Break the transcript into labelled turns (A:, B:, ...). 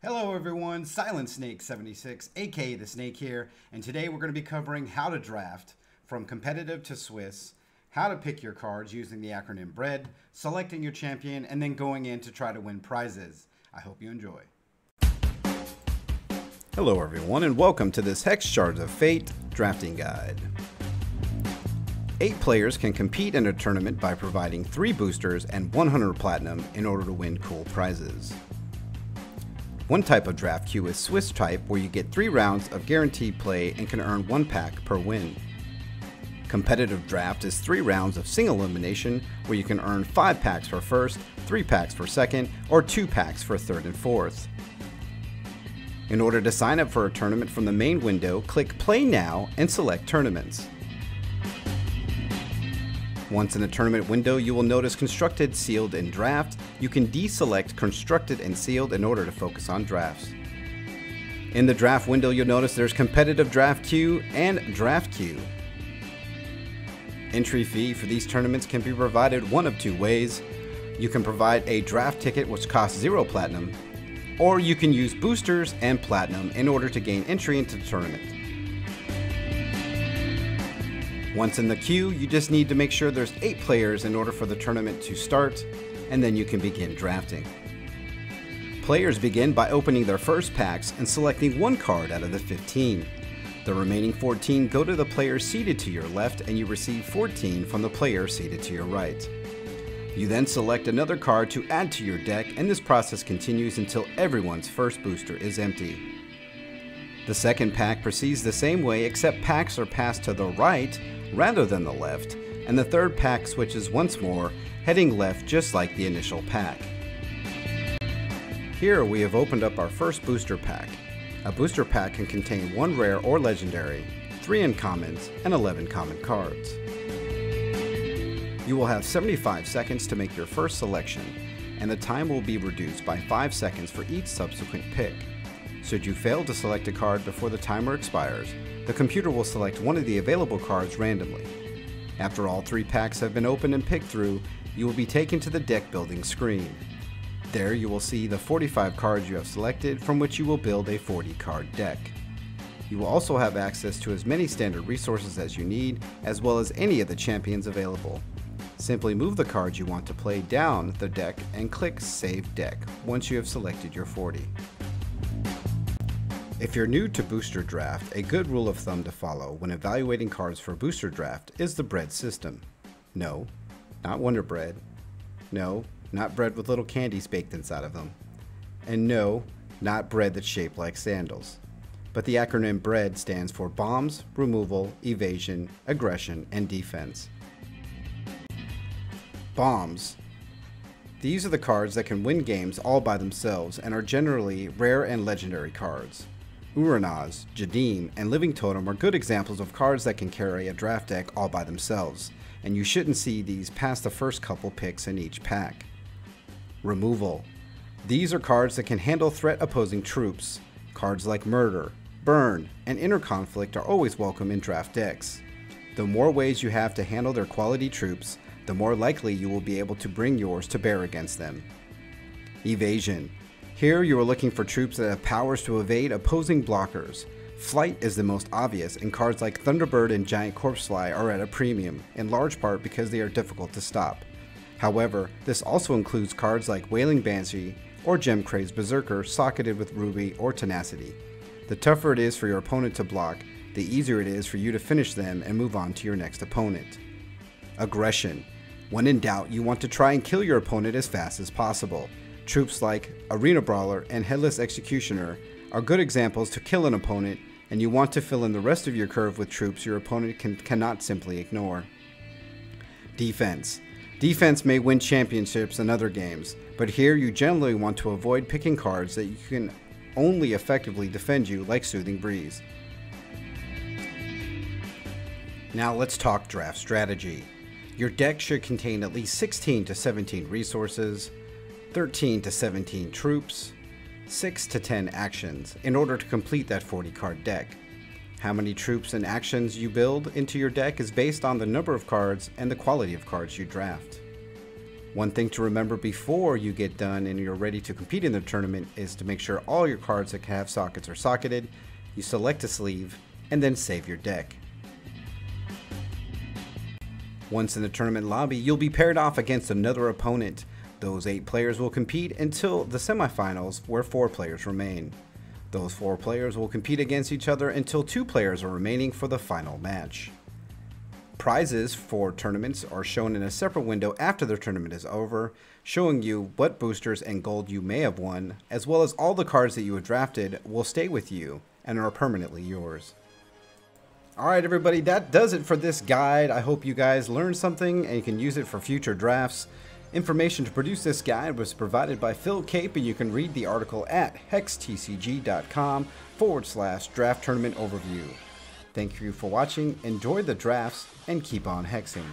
A: Hello everyone, Silent Snake 76, aka The Snake here, and today we're going to be covering how to draft from competitive to Swiss, how to pick your cards using the acronym BREAD, selecting your champion, and then going in to try to win prizes. I hope you enjoy. Hello everyone, and welcome to this Hex Shards of Fate drafting guide. 8 players can compete in a tournament by providing 3 boosters and 100 platinum in order to win cool prizes. One type of draft queue is Swiss type, where you get 3 rounds of guaranteed play and can earn 1 pack per win. Competitive draft is 3 rounds of single elimination, where you can earn 5 packs for first, 3 packs for second, or 2 packs for third and fourth. In order to sign up for a tournament from the main window, click Play Now and select Tournaments. Once in the tournament window, you will notice Constructed, Sealed, and Draft. You can deselect Constructed and Sealed in order to focus on drafts. In the draft window, you'll notice there's Competitive Draft Queue and Draft Queue. Entry fee for these tournaments can be provided one of 2 ways. You can provide a draft ticket which costs 0 platinum, or you can use boosters and platinum in order to gain entry into the tournament. Once in the queue, you just need to make sure there's 8 players in order for the tournament to start, and then you can begin drafting. Players begin by opening their first packs and selecting 1 card out of the 15. The remaining 14 go to the player seated to your left, and you receive 14 from the player seated to your right. You then select another card to add to your deck, and this process continues until everyone's first booster is empty. The second pack proceeds the same way, except packs are passed to the right rather than the left, and the third pack switches once more, heading left just like the initial pack. Here we have opened up our first booster pack. A booster pack can contain 1 rare or legendary, 3 uncommons, and 11 common cards. You will have 75 seconds to make your first selection, and the time will be reduced by 5 seconds for each subsequent pick. Should you fail to select a card before the timer expires, the computer will select one of the available cards randomly. After all 3 packs have been opened and picked through, you will be taken to the deck building screen. There you will see the 45 cards you have selected, from which you will build a 40 card deck. You will also have access to as many standard resources as you need, as well as any of the champions available. Simply move the cards you want to play down the deck and click Save Deck once you have selected your 40. If you're new to Booster Draft, a good rule of thumb to follow when evaluating cards for Booster Draft is the bread system. No, not Wonder Bread. No, not bread with little candies baked inside of them. And no, not bread that's shaped like sandals. But the acronym BREAD stands for Bombs, Removal, Evasion, Aggression, and Defense. Bombs. These are the cards that can win games all by themselves and are generally rare and legendary cards. Uranaz, Jadim, and Living Totem are good examples of cards that can carry a draft deck all by themselves, and you shouldn't see these past the first couple picks in each pack. Removal. These are cards that can handle threat opposing troops. Cards like Murder, Burn, and Inner Conflict are always welcome in draft decks. The more ways you have to handle their quality troops, the more likely you will be able to bring yours to bear against them. Evasion. Here you are looking for troops that have powers to evade opposing blockers. Flight is the most obvious, and cards like Thunderbird and Giant Corpsefly are at a premium, in large part because they are difficult to stop. However, this also includes cards like Wailing Banshee or Gem-Crazed Berserker socketed with Ruby or Tenacity. The tougher it is for your opponent to block, the easier it is for you to finish them and move on to your next opponent. Aggression. When in doubt, you want to try and kill your opponent as fast as possible. Troops like Arena Brawler and Headless Executioner are good examples to kill an opponent, and you want to fill in the rest of your curve with troops your opponent cannot simply ignore. Defense. Defense may win championships in other games, but here you generally want to avoid picking cards that you can only effectively defend you, like Soothing Breeze. Now let's talk draft strategy. Your deck should contain at least 16 to 17 resources, 13 to 17 troops, 6 to 10 actions in order to complete that 40 card deck. How many troops and actions you build into your deck is based on the number of cards and the quality of cards you draft. One thing to remember before you get done and you're ready to compete in the tournament is to make sure all your cards that have sockets are socketed, you select a sleeve, and then save your deck. Once in the tournament lobby, you'll be paired off against another opponent. Those 8 players will compete until the semifinals, where 4 players remain. Those 4 players will compete against each other until 2 players are remaining for the final match. Prizes for tournaments are shown in a separate window after the tournament is over, showing you what boosters and gold you may have won, as well as all the cards that you have drafted will stay with you and are permanently yours. Alright everybody, that does it for this guide. I hope you guys learned something and you can use it for future drafts. Information to produce this guide was provided by Phil Cape, and you can read the article at hextcg.com/draft tournament overview. Thank you for watching, enjoy the drafts, and keep on hexing.